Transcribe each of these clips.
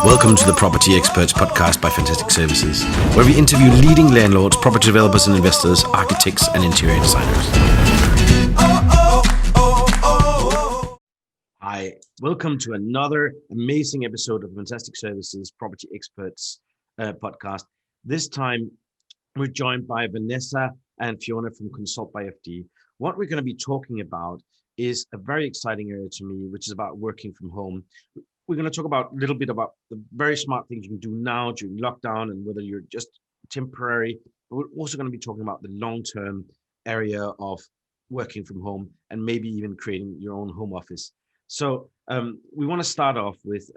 Welcome to the Property Experts podcast by Fantastic Services, where we interview leading landlords, property developers and investors, architects and interior designers. Hi, welcome to another amazing episode of Fantastic Services Property Experts podcast. This time we're joined by Vanessa and Fiona from Consult by FD. What we're going to be talking about is a very exciting area to me, which is about working from home. We're going to talk about a little bit about the very smart things you can do now during lockdown and whether you're just temporary. But we're also going to be talking about the long-term area of working from home and maybe even creating your own home office. So we want to start off with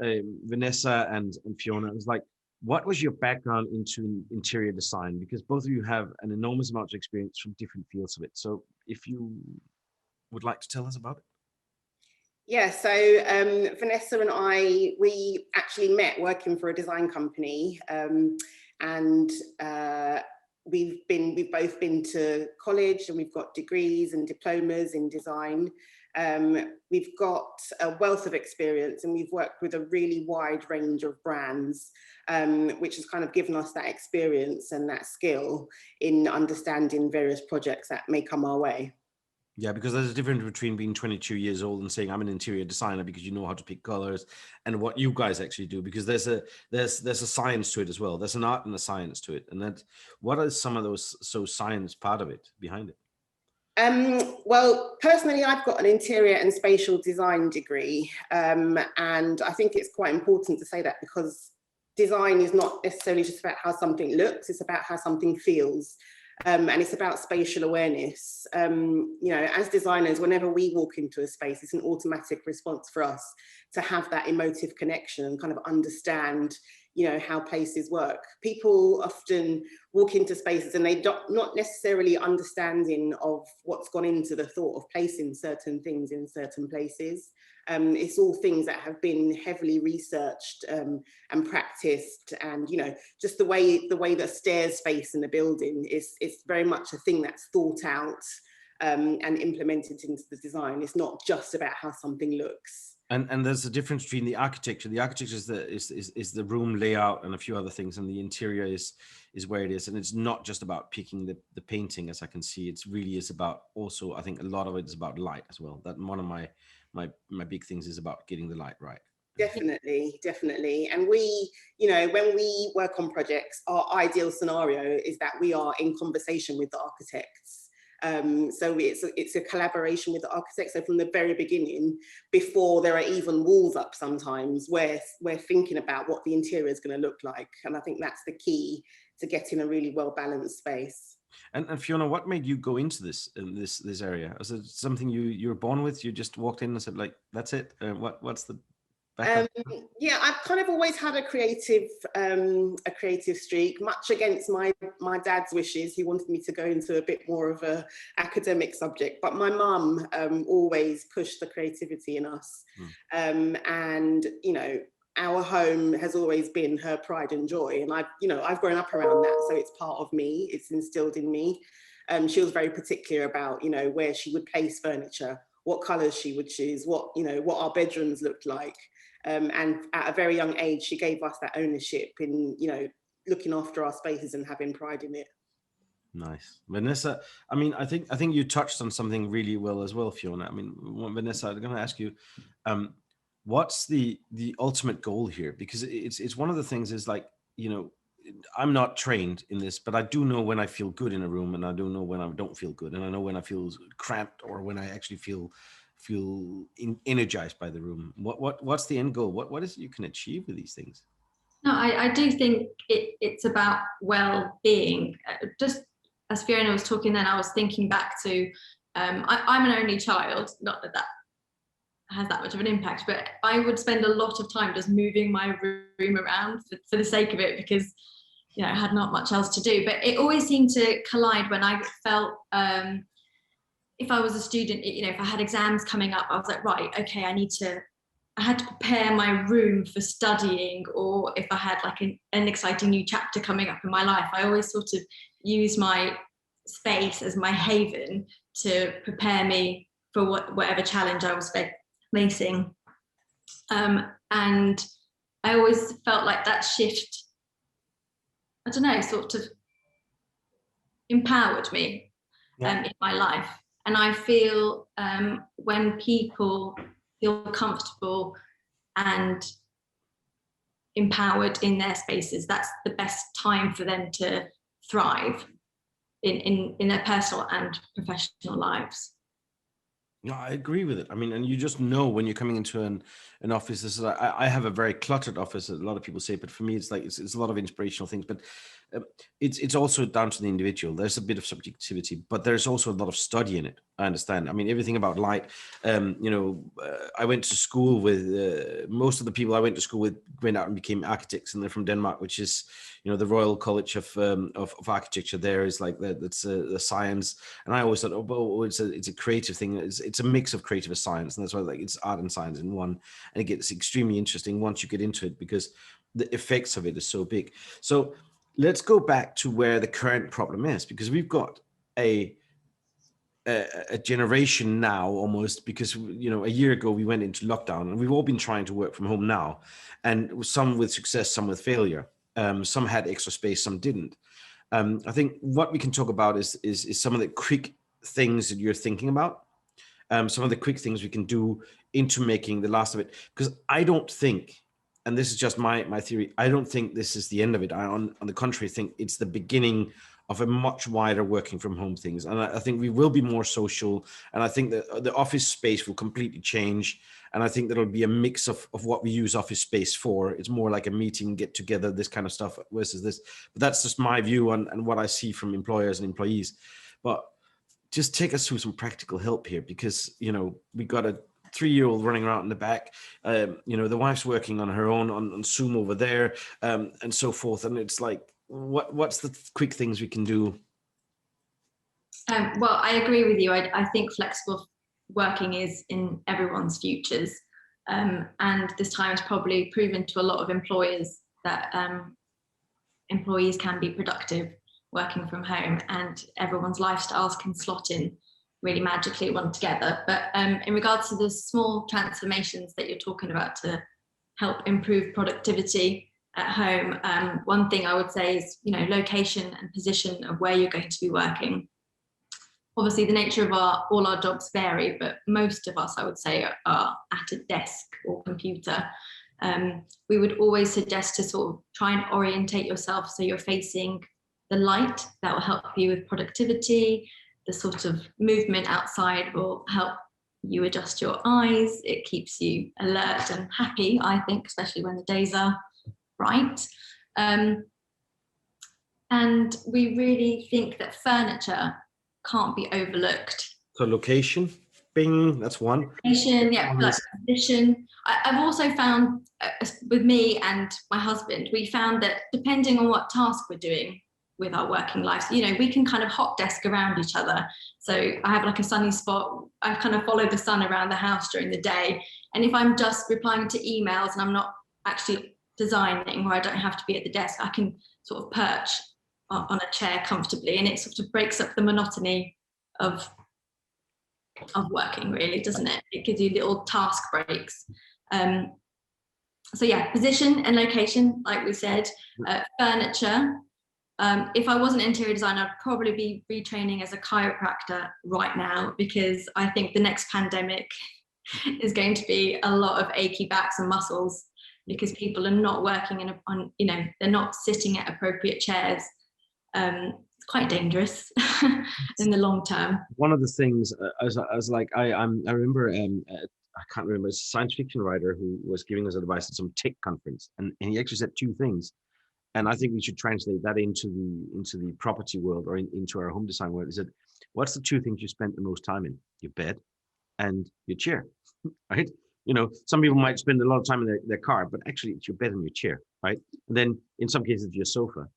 Vanessa and Fiona. It was like, what was your background into interior design? Because both of you have an enormous amount of experience from different fields of it. So if you would like to tell us about it. Yeah, so Vanessa and I, we actually met working for a design company, and we've both been to college and we've got degrees and diplomas in design. We've got a wealth of experience and we've worked with a really wide range of brands, which has kind of given us that experience and that skill in understanding various projects that may come our way. Yeah, because there's a difference between being 22 years old and saying I'm an interior designer because you know how to pick colors, and what you guys actually do, because there's a science to it as well. There's an art and a science to it. And that, what are some of those science part of it behind it? Well, personally, I've got an interior and spatial design degree, and I think it's quite important to say that because design is not necessarily just about how something looks, it's about how something feels. And it's about spatial awareness. You know, as designers, whenever we walk into a space, it's an automatic response for us to have that emotive connection and kind of understand, you know, how places work. People often walk into spaces and they not necessarily understanding of what's gone into the thought of placing certain things in certain places. It's all things that have been heavily researched and practiced, and you know, just the way that stairs face in the building is very much a thing that's thought out and implemented into the design. It's not just about how something looks. And there's a difference between the architecture. The architecture is the room layout and a few other things, and the interior is where it is. And it's not just about picking the painting, as I can see. It really is about also, I think a lot of it is about light as well. That one of my big things is about getting the light right. Definitely. And we, you know, when we work on projects, our ideal scenario is that we are in conversation with the architects. So it's a collaboration with the architects. So from the very beginning, before there are even walls up, sometimes we're thinking about what the interior is going to look like. And I think that's the key to getting a really well balanced space. And Fiona, what made you go into this area? Was it something you were born with? You just walked in and said, like, that's it? What's the background? Yeah, I've kind of always had a creative streak, much against my dad's wishes. He wanted me to go into a bit more of a academic subject, but my mum always pushed the creativity in us. And you know, our home has always been her pride and joy, and I've grown up around that, so it's part of me. It's instilled in me. She was very particular about, you know, where she would place furniture, what colours she would choose, what our bedrooms looked like. And at a very young age, she gave us that ownership in, you know, looking after our spaces and having pride in it. Nice. Vanessa, I mean, I think you touched on something really well as well, Fiona. I mean, Vanessa, I'm going to ask you, what's the ultimate goal here? Because it's one of the things is like, you know, I'm not trained in this, but I do know when I feel good in a room, and I do know when I don't feel good, and I know when I feel cramped or when I actually feel energized by the room. What's the end goal? What is it you can achieve with these things? No, I do think it's about well-being. Just as Fiona was talking then, I was thinking back to I'm an only child, not that has that much of an impact, but I would spend a lot of time just moving my room around for the sake of it, because you know I had not much else to do. But it always seemed to collide when I felt if I was a student, you know, if I had exams coming up, I was like, right, okay, I had to prepare my room for studying, or if I had like an exciting new chapter coming up in my life, I always sort of use my space as my haven to prepare me for whatever challenge I was facing. And I always felt like that shift, I don't know, sort of empowered me in my life. And I feel when people feel comfortable and empowered in their spaces, that's the best time for them to thrive in their personal and professional lives. No, I agree with it. I mean, and you just know when you're coming into an office. This is I have a very cluttered office. A lot of people say, but for me, it's like it's a lot of inspirational things. But it's also down to the individual. There's a bit of subjectivity, but there's also a lot of study in it. I understand. I mean, everything about light. I went to school with most of the people I went to school with went out and became architects, and they're from Denmark, which is the Royal College of Architecture. There is like that's the science, and I always thought, oh, well, it's a creative thing. It's a mix of creative and science, and that's why like it's art and science in one, and it gets extremely interesting once you get into it because the effects of it is so big. So let's go back to where the current problem is, because we've got a generation now almost, because a year ago we went into lockdown and we've all been trying to work from home now, and some with success, some with failure. Some had extra space, some didn't. I think what we can talk about is some of the quick things that you're thinking about, some of the quick things we can do into making the last of it, because I don't think, and this is just my theory, I don't think this is the end of it. I, on the contrary, think it's the beginning of a much wider working from home things. And I think we will be more social. And I think that the office space will completely change. And I think there'll be a mix of what we use office space for. It's more like a meeting, get together, this kind of stuff versus this. But that's just my view on and what I see from employers and employees. But just take us through some practical help here, because, we got a 3-year-old running around in the back, the wife's working on her own on Zoom over there, and so forth. And it's like, what's the quick things we can do? Well, I agree with you. I think flexible working is in everyone's futures. And this time has probably proven to a lot of employers that employees can be productive working from home, and everyone's lifestyles can slot in really magically one together. But in regards to the small transformations that you're talking about to help improve productivity at home, one thing I would say is, location and position of where you're going to be working. Obviously, the nature of all our jobs vary, but most of us, I would say, are at a desk or computer. We would always suggest to sort of try and orientate yourself so you're facing the light. That will help you with productivity. The sort of movement outside will help you adjust your eyes. It keeps you alert and happy, I think, especially when the days are bright. And we really think that furniture can't be overlooked. So location, bing, that's one. Location, yeah, like position. I've also found with me and my husband, we found that depending on what task we're doing with our working lives, we can kind of hot desk around each other. So I have like a sunny spot. I kind of follow the sun around the house during the day. And if I'm just replying to emails and I'm not actually designing, or I don't have to be at the desk, I can sort of perch on a chair comfortably, and it sort of breaks up the monotony of working, really, doesn't it? It gives you little task breaks. So yeah, position and location, like we said. Furniture. If I wasn't interior designer, I'd probably be retraining as a chiropractor right now, because I think the next pandemic is going to be a lot of achy backs and muscles, because people are not working they're not sitting at appropriate chairs. It's quite dangerous in the long term. One of the things, I remember, I can't remember, it's a science fiction writer who was giving us advice at some tech conference, and he actually said two things. And I think we should translate that into the property world, or into our home design world. He said, what's the two things you spend the most time in? Your bed and your chair, right? Some people might spend a lot of time in their car, but actually it's your bed and your chair, right? And then in some cases, your sofa.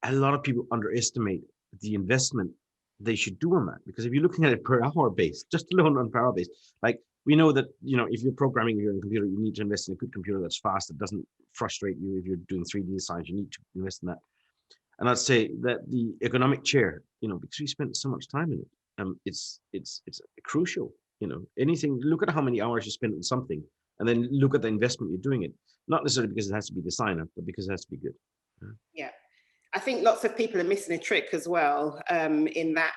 A lot of people underestimate the investment they should do on that, because if you're looking at it per hour base, just alone on per hour base, like we know that, if you're programming your own computer, you need to invest in a good computer that's fast, that doesn't frustrate you. If you're doing 3D designs, you need to invest in that. And I'd say that the ergonomic chair, because we spent so much time in it, it's crucial. Anything, look at how many hours you spend on something, and then look at the investment you're doing it. Not necessarily because it has to be designer, but because it has to be good. Yeah, I think lots of people are missing a trick as well, in that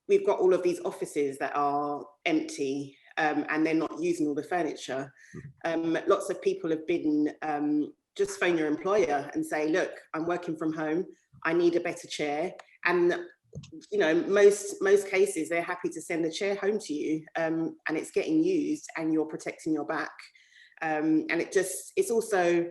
we've got all of these offices that are empty, and they're not using all the furniture. Lots of people have been, just phone your employer and say, look, I'm working from home, I need a better chair. And you know, most cases they're happy to send the chair home to you, and it's getting used and you're protecting your back. And it's also,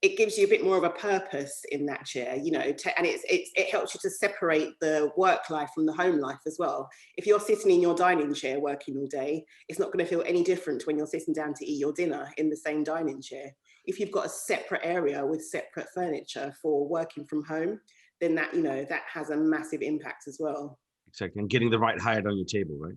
it gives you a bit more of a purpose in that chair, you know, and it helps you to separate the work life from the home life as well. If you're sitting in your dining chair working all day, it's not going to feel any different when you're sitting down to eat your dinner in the same dining chair. If you've got a separate area with separate furniture for working from home, then that, you know, that has a massive impact as well. Exactly, and getting the right height on your table, right?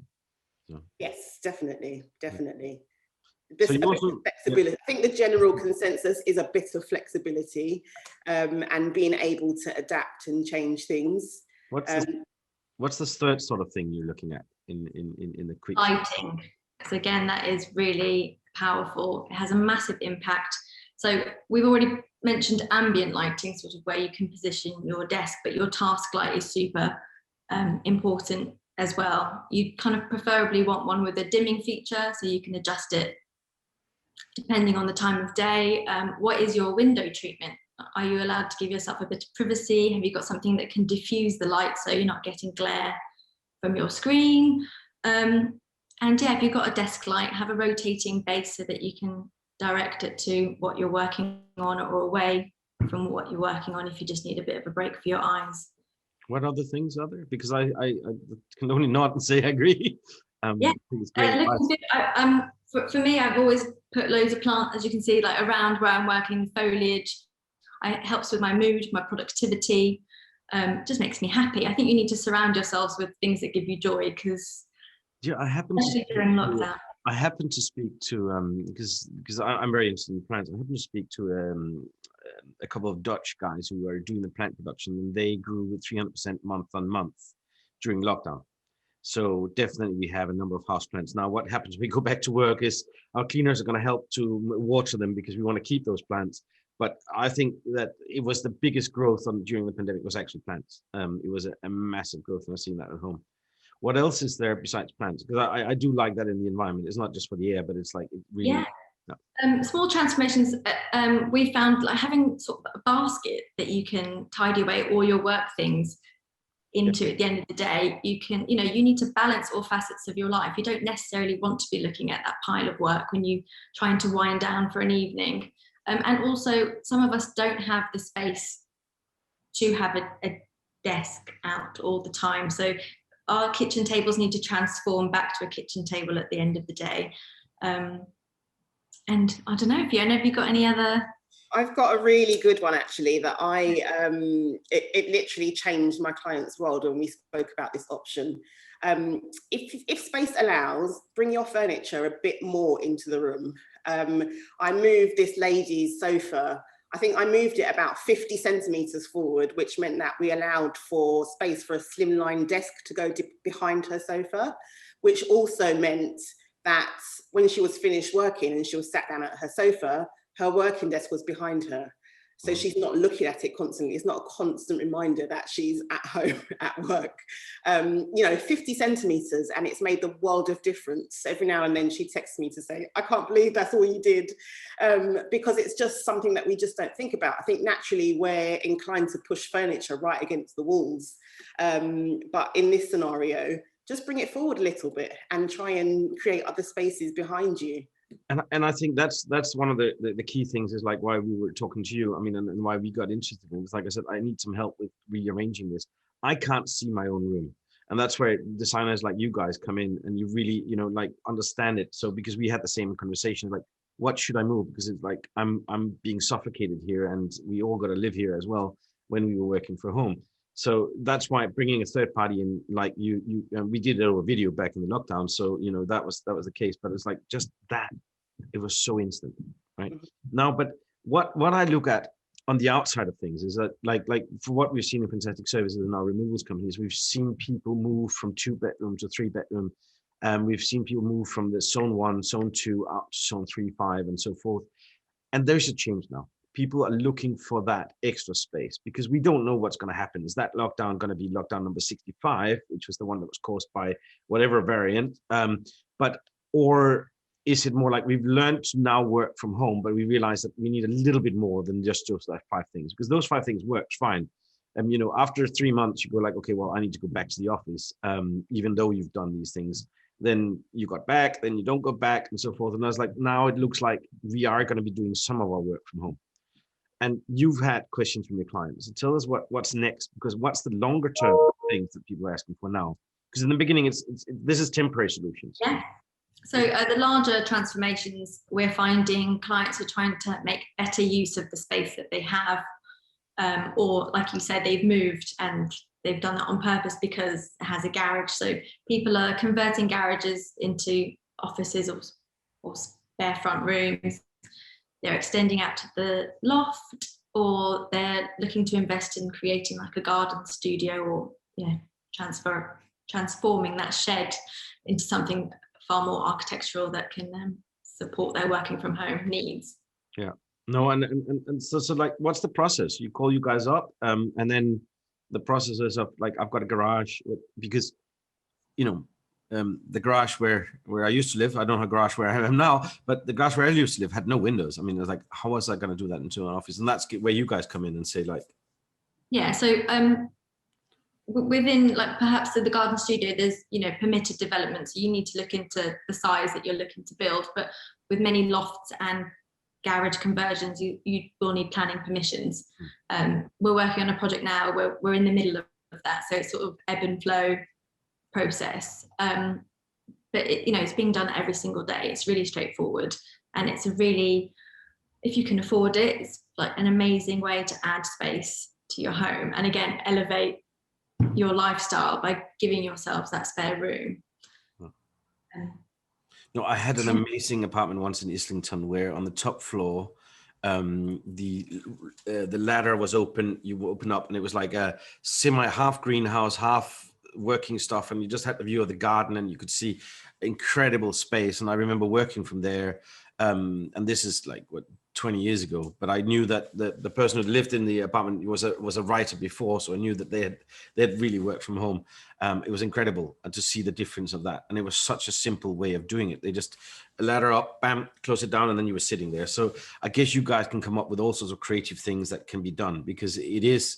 So. Yes, definitely. So you also, flexibility. Yeah. I think the general consensus is a bit of flexibility, and being able to adapt and change things. What's the third sort of thing you're looking at in the quick lighting? Because again, that is really powerful. It has a massive impact. So we've already mentioned ambient lighting, sort of where you can position your desk, but your task light is super important as well. You kind of preferably want one with a dimming feature, so you can adjust it depending on the time of day. What is your window treatment? Are you allowed to give yourself a bit of privacy? Have you got something that can diffuse the light so you're not getting glare from your screen? And yeah, if you've got a desk light, have a rotating base so that you can direct it to what you're working on or away from what you're working on if you just need a bit of a break for your eyes. What other things are there? Because I can only nod and say I agree. Yeah, for me, I've always put loads of plants, as you can see, like around where I'm working, foliage. It helps with my mood, my productivity, just makes me happy. I think you need to surround yourselves with things that give you joy, because especially during lockdown. I happen to speak to because I'm very interested in plants. I happen to speak to a couple of Dutch guys who are doing the plant production, and they grew with 300% month on month during lockdown. So definitely we have a number of houseplants. Now what happens when we go back to work is our cleaners are going to help to water them because we want to keep those plants. But I think that it was the biggest growth during the pandemic was actually plants. It was a massive growth, and I've seen that at home. What else is there besides plants? Because I do like that in the environment. It's not just for the air, but it's like it really. Yeah. No. Small transformations. We found like having sort of a basket that you can tidy away all your work things into at the end of the day. You can, you know, you need to balance all facets of your life. You don't necessarily want to be looking at that pile of work when you're trying to wind down for an evening. And also, some of us don't have the space to have a desk out all the time. So our kitchen tables need to transform back to a kitchen table at the end of the day. And I don't know, Fiona, have you got any other? I've got a really good one actually that it literally changed my client's world when we spoke about this option. If space allows, bring your furniture a bit more into the room. I moved this lady's sofa. I think I moved it about 50 centimeters forward, which meant that we allowed for space for a slimline desk to go behind her sofa, which also meant that when she was finished working and she was sat down at her sofa, her working desk was behind her. So she's not looking at it constantly. It's not a constant reminder that she's at home at work. 50 centimeters, and it's made the world of difference. Every now and then she texts me to say, I can't believe that's all you did. Because it's just something that we just don't think about. I think naturally we're inclined to push furniture right against the walls. But in this scenario, just bring it forward a little bit and try and create other spaces behind you. And I think that's one of the key things is like why we were talking to you. I mean, and why we got interested in it. It's like I said, I need some help with rearranging this. I can't see my own room. And that's where designers like you guys come in and you really, like understand it. So because we had the same conversation, like, what should I move? Because it's like, I'm being suffocated here and we all got to live here as well when we were working from home. So that's why bringing a third party in, like we did a video back in the lockdown. So, that was the case, but it's like just that, it was so instant, right? Now, but what I look at on the outside of things is that like for what we've seen in Fantastic Services and our removals companies, we've seen people move from 2-bedroom to 3-bedroom. We've seen people move from the zone 1, zone 2 up to zone 3, 5 and so forth. And there's a change now. People are looking for that extra space because we don't know what's going to happen. Is that lockdown going to be lockdown number 65, which was the one that was caused by whatever variant? Or is it more like we've learned to now work from home, but we realize that we need a little bit more than just those 5 things, because those 5 things works fine. You know, after 3 months, you go like, okay, well, I need to go back to the office, even though you've done these things. Then you got back, then you don't go back, and so forth. And I was like, now it looks like we are going to be doing some of our work from home. And you've had questions from your clients. So tell us what's next, because what's the longer term things that people are asking for now? Because in the beginning, this is temporary solutions. Yeah. So the larger transformations, we're finding clients are trying to make better use of the space that they have, or like you said, they've moved and they've done that on purpose because it has a garage. So people are converting garages into offices or spare front rooms. They're extending out to the loft, or they're looking to invest in creating like a garden studio, or transforming that shed into something far more architectural that can support their working from home needs. Yeah. No, and so like, what's the process? You call you guys up, and then the process is of like, I've got a garage because, you know, the garage where I used to live, I don't have a garage where I am now, but the garage where I used to live had no windows. I mean, it was like, how was I going to do that into an office? And that's where you guys come in and say like, yeah. So within like perhaps the garden studio, there's, you know, permitted development. So you need to look into the size that you're looking to build. But with many lofts and garage conversions, you will need planning permissions. We're working on a project now where we're in the middle of that. So it's sort of ebb and flow process, but it's being done every single day. It's really straightforward, and it's a really, if you can afford it, it's like an amazing way to add space to your home, and again elevate your lifestyle by giving yourselves that spare room. No, I had an amazing apartment once in Islington where on the top floor, the ladder was open. You open up, and it was like a half greenhouse, half working stuff, and you just had the view of the garden, and you could see incredible space. And I remember working from there, and this is like 20 years ago, but I knew that the person who lived in the apartment was a writer before, so I knew that they had really worked from home. It was incredible to see the difference of that, and it was such a simple way of doing it. They just ladder up, bam, close it down, and then you were sitting there. So I guess you guys can come up with all sorts of creative things that can be done, because it is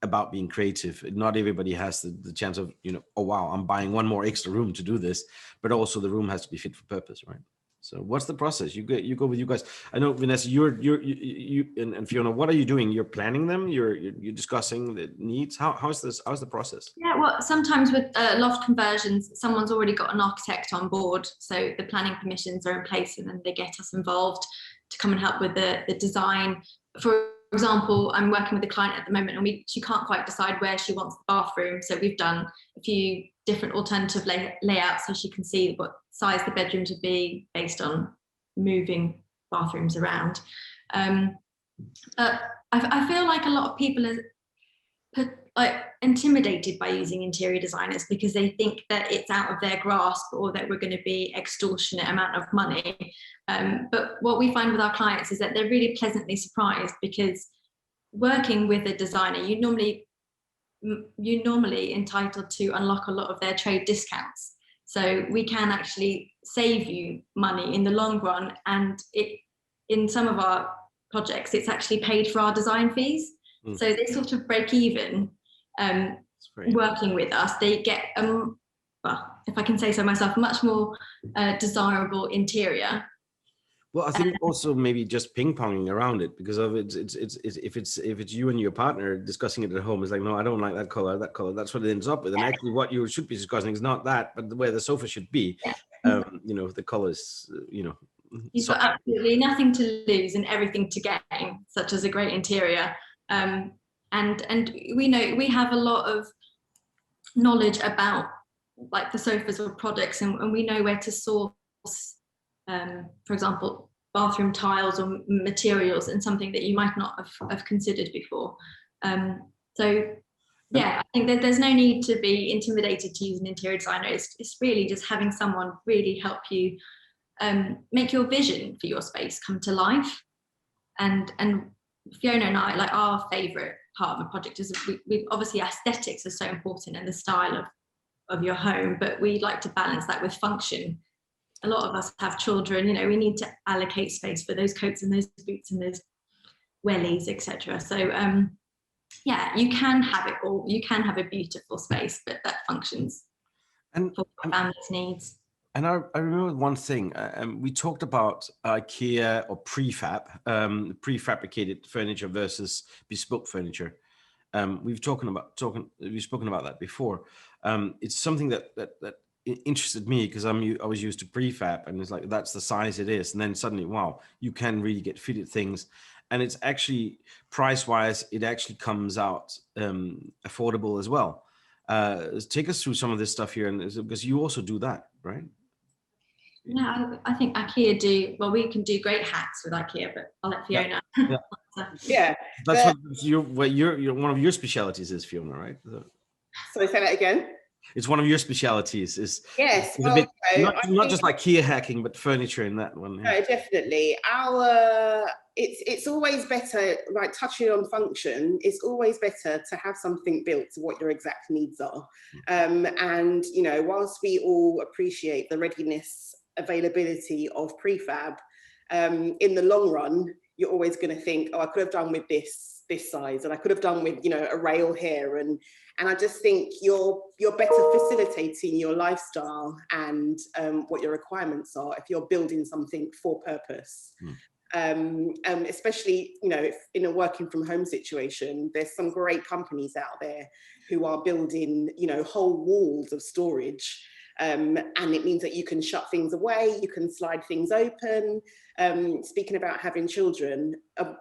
about being creative. Not everybody has the chance of, you know, oh wow, I'm buying one more extra room to do this, but also the room has to be fit for purpose, right? So what's the process? You go with you guys. I know, Vanessa, you and Fiona, what are you doing? You're planning them. You're discussing the needs. How's the process? Yeah, well, sometimes with loft conversions, someone's already got an architect on board, so the planning permissions are in place, and then they get us involved to come and help with the design. For example, I'm working with a client at the moment, and she can't quite decide where she wants the bathroom, so we've done a few different alternative layouts so she can see what size the bedrooms would be based on moving bathrooms around. I feel like a lot of people are intimidated by using interior designers because they think that it's out of their grasp, or that we're going to be extortionate amount of money. But what we find with our clients is that they're really pleasantly surprised, because working with a designer, you're normally entitled to unlock a lot of their trade discounts. So we can actually save you money in the long run, and in some of our projects, it's actually paid for our design fees. So they sort of break even working with us. They get, well, if I can say so myself, a much more desirable interior. Well, I think also maybe just ping-ponging around it, because of if it's you and your partner discussing it at home, it's like, no, I don't like that color. That's what it ends up with. And actually what you should be discussing is not that, but where the sofa should be. You know, the colors, you know. You've got absolutely nothing to lose and everything to gain, such as a great interior. And we know we have a lot of knowledge about like the sofas or products, and we know where to source, for example, bathroom tiles or materials, and something that you might not have considered before. So yeah, I think that there's no need to be intimidated to use an interior designer. It's really just having someone really help you make your vision for your space come to life. And Fiona and I, like, our favourite part of a project is we obviously aesthetics are so important and the style of your home, but we like to balance that with function. A lot of us have children, you know, we need to allocate space for those coats and those boots and those wellies, etc. So yeah, you can have it all. You can have a beautiful space, but that functions And for families' needs. And I remember one thing, we talked about IKEA or prefabricated furniture versus bespoke furniture. We've spoken about that before. It's something that interested me because I was used to prefab, and it's like, that's the size it is. And then suddenly, wow, you can really get fitted things. And it's actually, price-wise, it actually comes out affordable as well. Take us through some of this stuff here, and because you also do that, right? Yeah, I think IKEA do, well, we can do great hacks with IKEA, but I'll let Fiona. Yeah. Yeah. That's what you're one of your specialities is, Fiona, right? Sorry, say that again. It's one of your specialities is, Yes, well, not just like IKEA hacking, but furniture in that one. Yeah. No, definitely. It's always better, like touching on function, it's always better to have something built to what your exact needs are. And, you know, whilst we all appreciate the readiness, availability of prefab, in the long run, you're always going to think, oh, I could have done with this size, and I could have done with, you know, a rail here, and I just think you're better facilitating your lifestyle and what your requirements are if you're building something for purpose. Especially, you know, if in a working from home situation, there's some great companies out there who are building, you know, whole walls of storage. And it means that you can shut things away, you can slide things open. Speaking about having children, a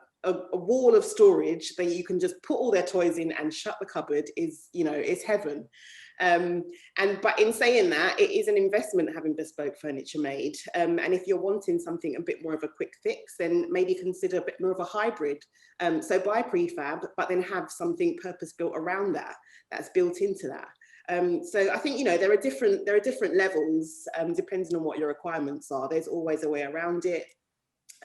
wall of storage that you can just put all their toys in and shut the cupboard is, you know, is heaven. But in saying that, it is an investment having bespoke furniture made. And if you're wanting something a bit more of a quick fix, then maybe consider a bit more of a hybrid. So buy prefab, but then have something purpose built around that, that's built into that. So I think, you know, there are different levels, depending on what your requirements are. There's always a way around it.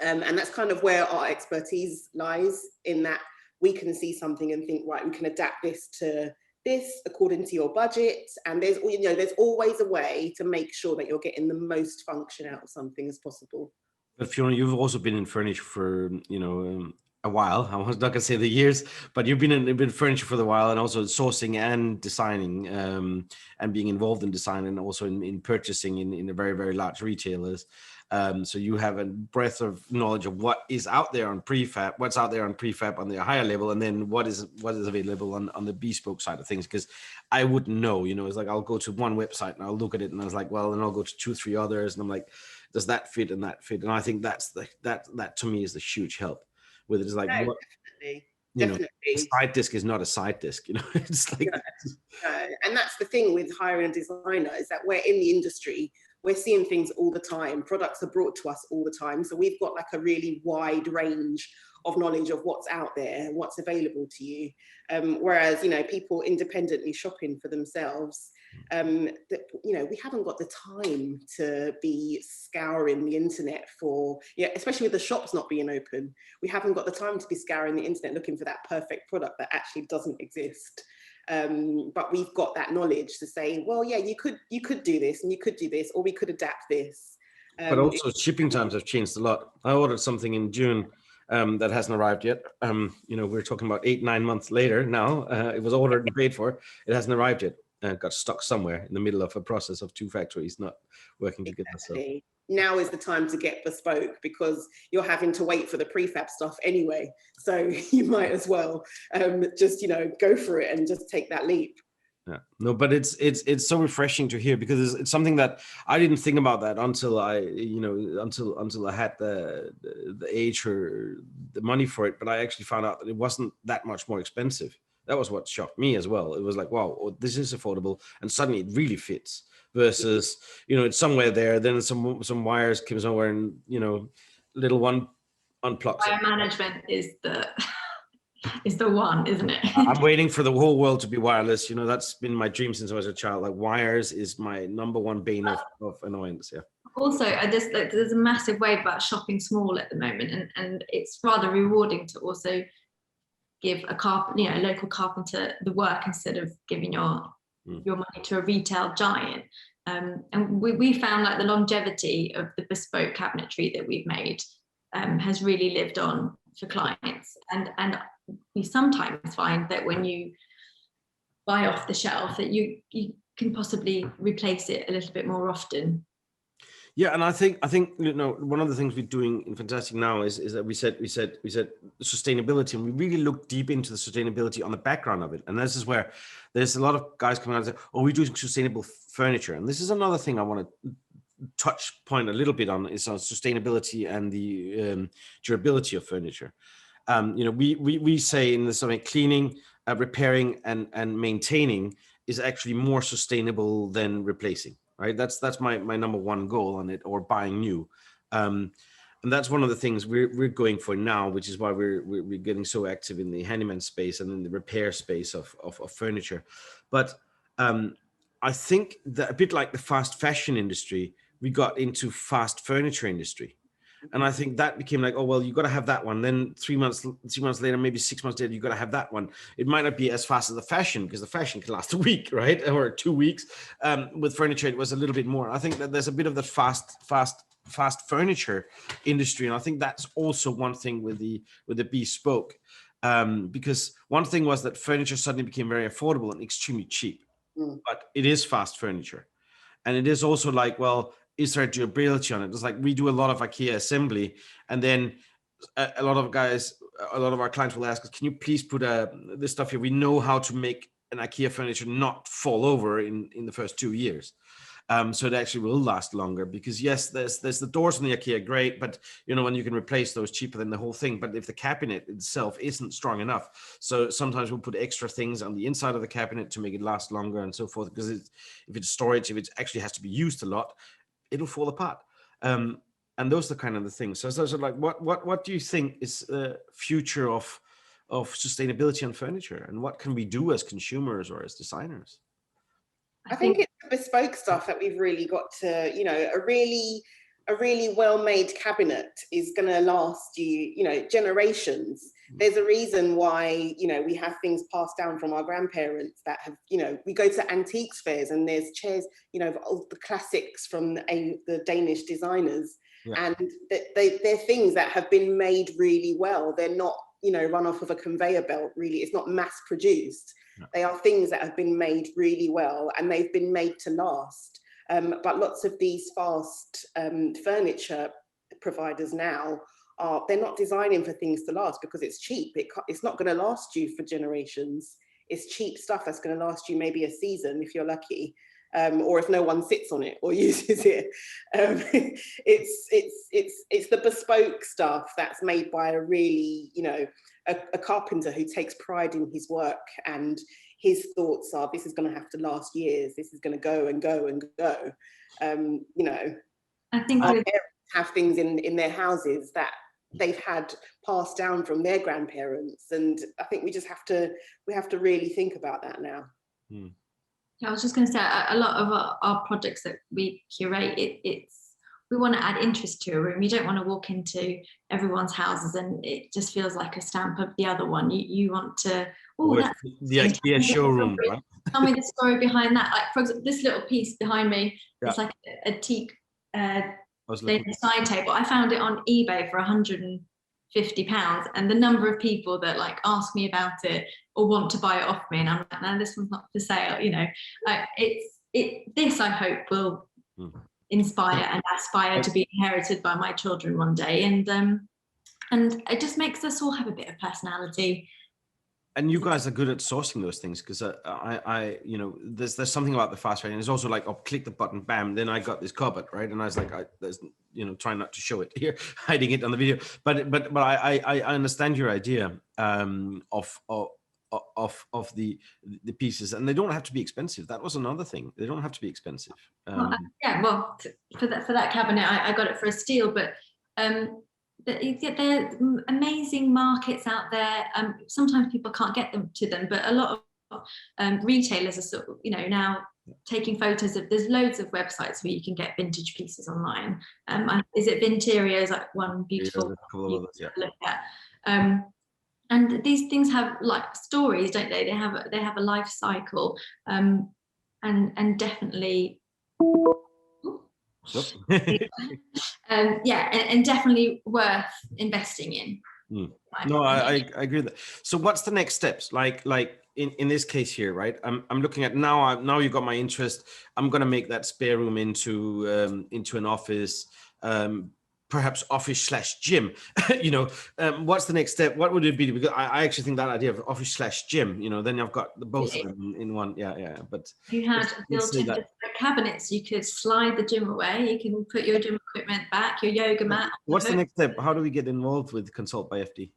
And that's kind of where our expertise lies, in that we can see something and think, right, we can adapt this to this according to your budget. And there's, you know, there's always a way to make sure that you're getting the most function out of something as possible. But Fiona, you've also been in furniture for, you know, a while. I was not gonna say the years, but you've been in furniture for a while, and also sourcing and designing, and being involved in design, and also in purchasing in a very, very large retailers. So you have a breadth of knowledge of what is out there on prefab, what's out there on prefab on the higher level, and then what is available on the bespoke side of things. Because I wouldn't know, you know, it's like I'll go to one website and I'll look at it, and I was like, well, and I'll go to 2-3 others, and I'm like, does that fit and that fit? And I think that's that to me is the huge help. With it is like, no, what, definitely. You know, a side disc is not a side disc, you know. It's like, and that's the thing with hiring a designer, is that we're in the industry, we're seeing things all the time, products are brought to us all the time, so we've got like a really wide range of knowledge of what's out there and what's available to you, whereas, you know, people independently shopping for themselves, that, you know, we haven't got the time to be scouring the internet for, yeah, especially with the shops not being open, we haven't got the time to be scouring the internet looking for that perfect product that actually doesn't exist. But we've got that knowledge to say, well, yeah, you could do this, and you could do this, or we could adapt this. But also shipping times have changed a lot. I ordered something in June that hasn't arrived yet. You know, we're talking about 8-9 months later now. It was ordered and paid for. It hasn't arrived yet. Got stuck somewhere in the middle of a process of 2 factories not working together. Exactly. So now is the time to get bespoke, because you're having to wait for the prefab stuff anyway. So you might as well just, you know, go for it and just take that leap. Yeah, no, but it's so refreshing to hear, because it's something that I didn't think about that until I, you know, until I had the age or the money for it. But I actually found out that it wasn't that much more expensive. That was what shocked me as well. It was like, wow, oh, this is affordable, and suddenly it really fits. Versus, you know, it's somewhere there, then some wires comes over, and, you know, little one unplugs. Wire management is the one, isn't it? I'm waiting for the whole world to be wireless. You know, that's been my dream since I was a child. Like, wires is my #1 bane of annoyance. Yeah. Also, there's a massive wave about shopping small at the moment, and it's rather rewarding to also give a local carpenter the work instead of giving your money to a retail giant. And we found like the longevity of the bespoke cabinetry that we've made has really lived on for clients. And we sometimes find that when you buy off the shelf, that you can possibly replace it a little bit more often. Yeah, and I think one of the things we're doing in Fantastic now is that we said sustainability, and we really look deep into the sustainability on the background of it. And this is where there's a lot of guys coming out and say, "Oh, we're doing sustainable furniture," and this is another thing I want to touch point a little bit on, is on sustainability and the durability of furniture. We say in the something cleaning, repairing, and maintaining is actually more sustainable than replacing. Right, that's my number one goal on it, or buying new, and that's one of the things we're going for now, which is why we're getting so active in the handyman space and in the repair space of furniture. But I think that a bit like the fast fashion industry, we got into fast furniture industry, and I think that became like, oh well, you got to have that one. Then 3 months later, maybe 6 months later, you got to have that one. It might not be as fast as the fashion, because the fashion can last a week, right, or 2 weeks. With furniture, it was a little bit more. I think that there's a bit of the fast furniture industry, and I think that's also one thing with the bespoke, because one thing was that furniture suddenly became very affordable and extremely cheap, but it is fast furniture, and it is also like, well, is there durability on it? It's like we do a lot of IKEA assembly, and then a lot of our clients will ask us, can you please put this stuff here? We know how to make an IKEA furniture not fall over in the first 2 years. So it actually will last longer, because yes, there's the doors in the IKEA, great, but when you can replace those cheaper than the whole thing. But if the cabinet itself isn't strong enough, so sometimes we'll put extra things on the inside of the cabinet to make it last longer and so forth, because if it's storage, if it actually has to be used a lot, it'll fall apart. And those are kind of the things. So like, what do you think is the future of sustainability on furniture, and what can we do as consumers or as designers? I think it's the bespoke stuff that we've really got to, a really well-made cabinet is going to last you, generations. There's a reason why, we have things passed down from our grandparents that have, we go to antiques fairs and there's chairs, of all the classics from the Danish designers. Yeah. And they're things that have been made really well. They're not, run off of a conveyor belt, really. It's not mass produced. No. They are things that have been made really well, and they've been made to last. But lots of these fast furniture providers now, they're not designing for things to last because it's cheap. It's not going to last you for generations. It's cheap stuff that's going to last you maybe a season if you're lucky, or if no one sits on it or uses it. It's the bespoke stuff that's made by a really, a carpenter who takes pride in his work, and his thoughts are, this is going to have to last years. This is going to go and go and go. I think our parents have things in their houses that they've had passed down from their grandparents, and I think we have to really think about that now. I was just going to say, a lot of our projects that we curate, we want to add interest to a room. You don't want to walk into everyone's houses and it just feels like a stamp of the other one. You want to, that's the IKEA showroom, right? Tell me the story behind that. Like, for example, this little piece behind me, it's like a teak side table. I found it on eBay for £150, and the number of people that like ask me about it or want to buy it off me, and I'm like, no, this one's not for sale. This I hope will inspire and aspire to be inherited by my children one day, and it just makes us all have a bit of personality. And you guys are good at sourcing those things, because there's something about the fast fashion. It's also like, oh, click the button, bam, then I got this cupboard, right? And I was like, trying not to show it here, hiding it on the video. But I understand your idea of the pieces, and they don't have to be expensive. That was another thing. They don't have to be expensive. For that cabinet, I got it for a steal, but there are amazing markets out there. Sometimes people can't get to them, but a lot of retailers are sort of, now taking photos of, there's loads of websites where you can get vintage pieces online. Is it Vinteria is like one beautiful you can look at. And these things have like stories, don't they? They have a life cycle, and definitely and definitely worth investing in. No, I agree with that. So what's the next steps? Like in this case here, right? I'm looking at now you got my interest. I'm going to make that spare room into an office, perhaps office/gym. What's the next step? What would it be? Because I actually think that idea of office/gym, then I've got both of them in one. Yeah. But you had built-in cabinets. You could slide the gym away. You can put your gym equipment back, your yoga mat. What's the next step? How do we get involved with Consult by FD?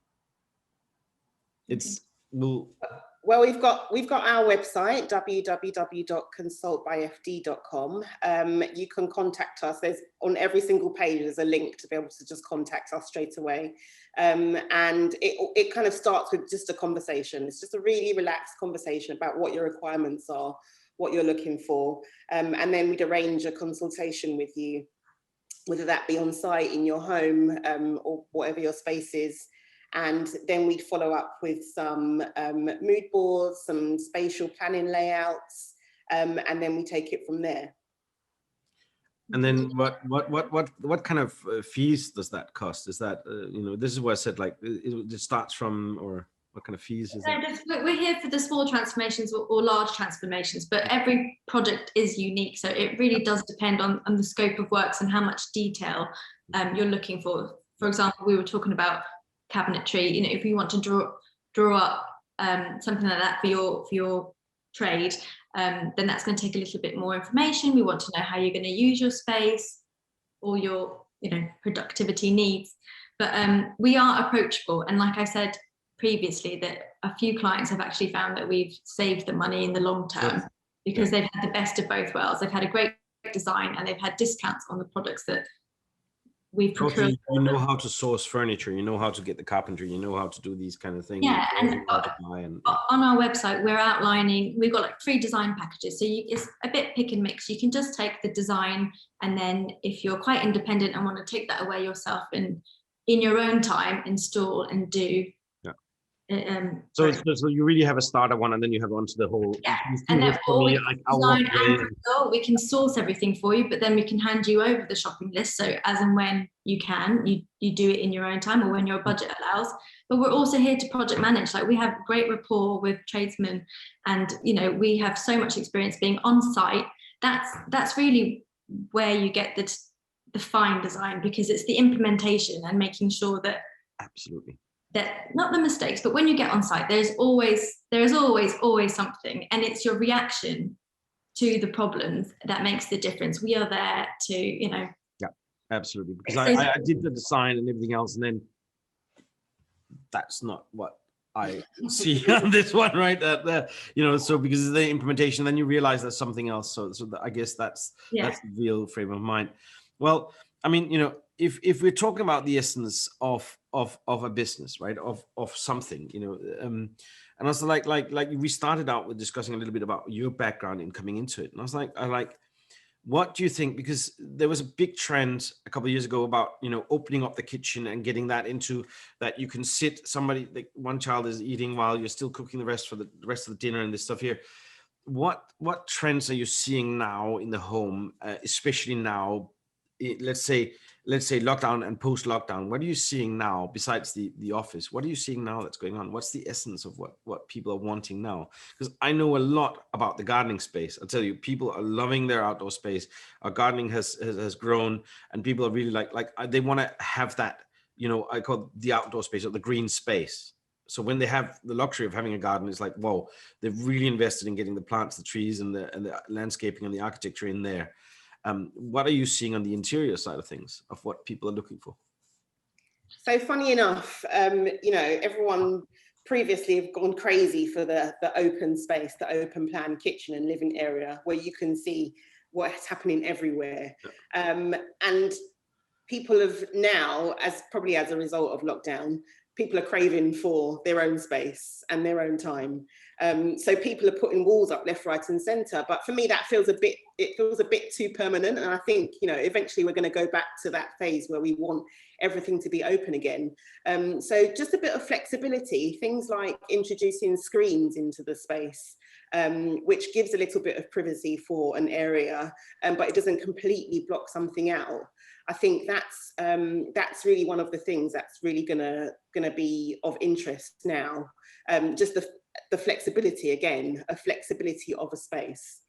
Well, we've got our website, www.consultbyfd.com. You can contact us. There's on every single page, there's a link to be able to just contact us straight away. And it kind of starts with just a conversation. It's just a really relaxed conversation about what your requirements are, what you're looking for. And then we'd arrange a consultation with you, whether that be on site in your home or whatever your space is. And then we'd follow up with some mood boards, some spatial planning layouts, and then we take it from there. And then what kind of fees does that cost? Is that this is where I said like it starts from, or what kind of fees is that? We're here for the small transformations or large transformations, but every project is unique, so it really does depend on the scope of works and how much detail you're looking for. For example, we were talking about cabinetry. If you want to draw up something like that for your trade, then that's going to take a little bit more information. We want to know how you're going to use your space or your productivity needs. But we are approachable, and like I said previously, that a few clients have actually found that we've saved them money in the long term because they've had the best of both worlds. They've had a great design and they've had discounts on the products that we've procured. You know how to source furniture, you know how to get the carpentry, you know how to do these kind of things. Yeah, and on our website we're outlining, we've got like 3 design packages, so it's a bit pick and mix. You can just take the design, and then if you're quite independent and want to take that away yourself and in your own time install and do. So you really have a starter one, and then you have onto the whole. And therefore we can source everything for you, but then we can hand you over the shopping list. So as and when you can, you do it in your own time or when your budget allows. But we're also here to project manage. Like, we have great rapport with tradesmen, and we have so much experience being on site. That's really where you get the fine design, because it's the implementation and making sure that absolutely. That not the mistakes, but when you get on site, there is always something, and it's your reaction to the problems that makes the difference. We are there to, Yeah, absolutely. Because I did the design and everything else, and then that's not what I see on this one, right? So because of the implementation, then you realize there's something else. So I guess that's the real frame of mind. Well, I mean, if we're talking about the essence of a business, right, of something, and also like we started out with discussing a little bit about your background in coming into it, and I was like, what do you think? Because there was a big trend a couple of years ago about opening up the kitchen and getting that into that you can sit, somebody, like one child is eating while you're still cooking the rest of the dinner and this stuff here. What trends are you seeing now in the home, especially now? Let's say lockdown and post-lockdown. What are you seeing now besides the office? What are you seeing now that's going on? What's the essence of what people are wanting now? Because I know a lot about the gardening space. I'll tell you, people are loving their outdoor space. Our gardening has grown, and people are really like they want to have that, I call it the outdoor space or the green space. So when they have the luxury of having a garden, it's like, whoa, they've really invested in getting the plants, the trees, and the landscaping and the architecture in there. What are you seeing on the interior side of things, of what people are looking for? So funny enough, everyone previously have gone crazy for the open space, the open plan kitchen and living area where you can see what's happening everywhere. And people have now, as a result of lockdown, people are craving for their own space and their own time. So people are putting walls up left, right and centre. But for me, that feels a bit too permanent. And I think, you know, eventually we're going to go back to that phase where we want everything to be open again. So just a bit of flexibility, things like introducing screens into the space, which gives a little bit of privacy for an area, but it doesn't completely block something out. I think that's really one of the things that's really gonna be of interest now. Just the flexibility, again, a flexibility of a space.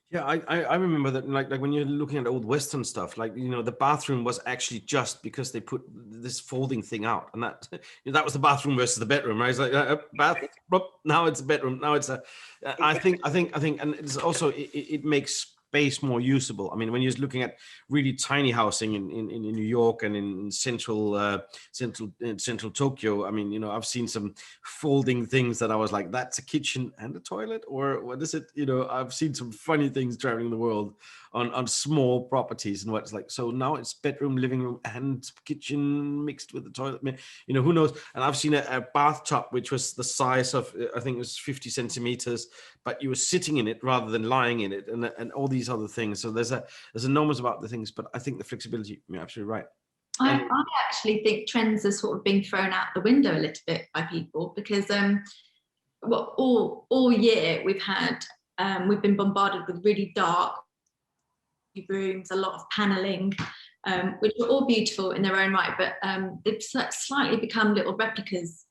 Yeah, I remember that, like when you're looking at old Western stuff, like, you know, the bathroom was actually just because they put this folding thing out, and that, you know, that was the bathroom versus the bedroom, right? It's like bath, now it's a bedroom, now it's a. I think, and it's also it makes space more usable. I mean, when you're looking at really tiny housing in New York and in central Tokyo, I mean, you know, I've seen some folding things that I was like, that's a kitchen and a toilet, or what is it? You know, I've seen some funny things traveling the world on small properties, and what's like, so now it's bedroom, living room and kitchen mixed with the toilet, you know, who knows? And I've seen a bathtub which was the size of, I think it was 50 centimeters, but you were sitting in it rather than lying in it, and all these other things. So there's enormous about the things, but I think the flexibility, you're absolutely right. I actually think trends are sort of being thrown out the window a little bit by people, because well, all year we've been bombarded with really dark rooms, a lot of paneling, which are all beautiful in their own right, but they've slightly become little replicas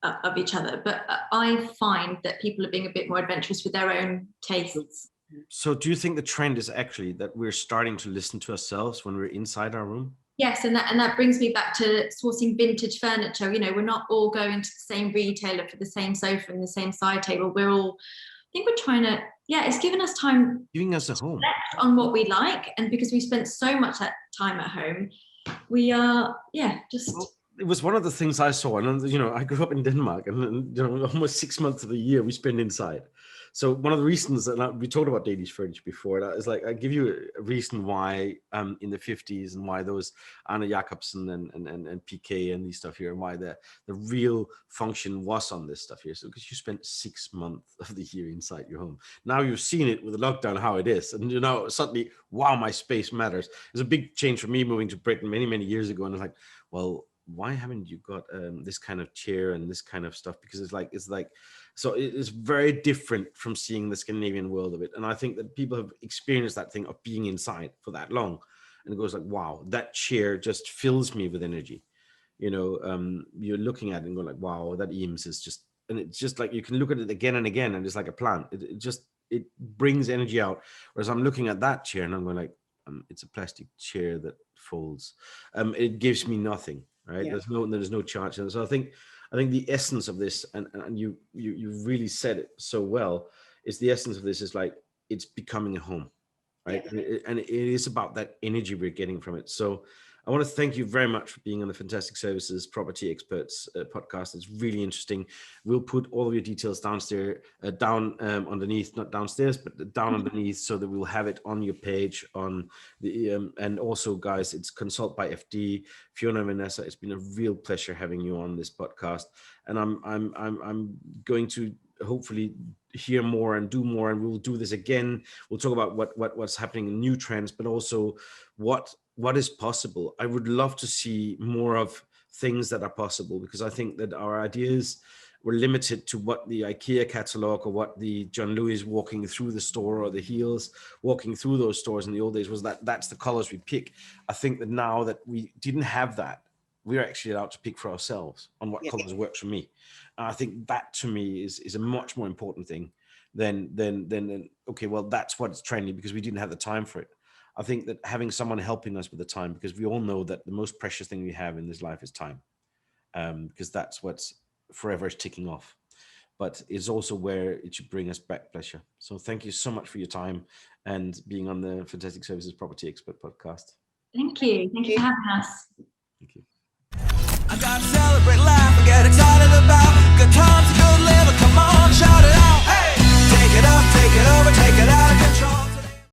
of each other. But I find that people are being a bit more adventurous with their own tastes. So do you think the trend is actually that we're starting to listen to ourselves when we're inside our room? Yes, and that brings me back to sourcing vintage furniture. You know, we're not all going to the same retailer for the same sofa and the same side table. I think we're trying to, it's given us time, giving us a home on what we like, and because we spent so much time at home, we are just. Well, it was one of the things I saw, and you know, I grew up in Denmark, and you know, almost 6 months of the year we spend inside. So one of the reasons that we talked about Danish furniture before, that is like, I give you a reason why in the 50s, and why those Arne Jacobsen and PK and these stuff here, and why the real function was on this stuff here. So because you spent 6 months of the year inside your home. Now you've seen it with the lockdown, how it is. And you know, suddenly, wow, my space matters. It's a big change for me moving to Britain many years ago. And it's like, well, why haven't you got this kind of chair and this kind of stuff? Because it's like, so it is very different from seeing the Scandinavian world of it. And I think that people have experienced that thing of being inside for that long. And it goes like, wow, that chair just fills me with energy. You know, you're looking at it and go like, wow, that Eames is just, and it's just like, you can look at it again and again, and it's like a plant. It brings energy out. Whereas I'm looking at that chair and I'm going like, it's a plastic chair that folds. It gives me nothing, right? Yeah. There's no charge. And so I think the essence of this, and you really said it so well, is the essence of this is like, it's becoming a home, right? Yeah. And it is about that energy we're getting from it. So I want to thank you very much for being on the Fantastic Services Property Experts podcast. It's really interesting. We'll put all of your details downstairs, underneath, not downstairs, but down underneath, so that we'll have it on your page on the, and also guys, it's Consult by FD, Fiona and Vanessa. It's been a real pleasure having you on this podcast. And I'm going to hopefully hear more and do more, and we'll do this again. We'll talk about what's happening in new trends, but also what is possible. I would love to see more of things that are possible, because I think that our ideas were limited to what the IKEA catalog or what the John Lewis walking through the store, or the Heels walking through those stores in the old days, was that's the colors we pick. I think that now that we didn't have that, we're actually allowed to pick for ourselves on what colors works for me. And I think that to me is a much more important thing than okay, well, that's what's trendy, because we didn't have the time for it. I think that having someone helping us with the time, because we all know that the most precious thing we have in this life is time, because that's what's forever is ticking off. But it's also where it should bring us back pleasure. So thank you so much for your time and being on the Fantastic Services Property Expert podcast. Thank you. Thank you for having us. Thank you. I gotta celebrate life and get excited about good times, a good live. Come on, shout it out. Hey, take it up, take it over, take it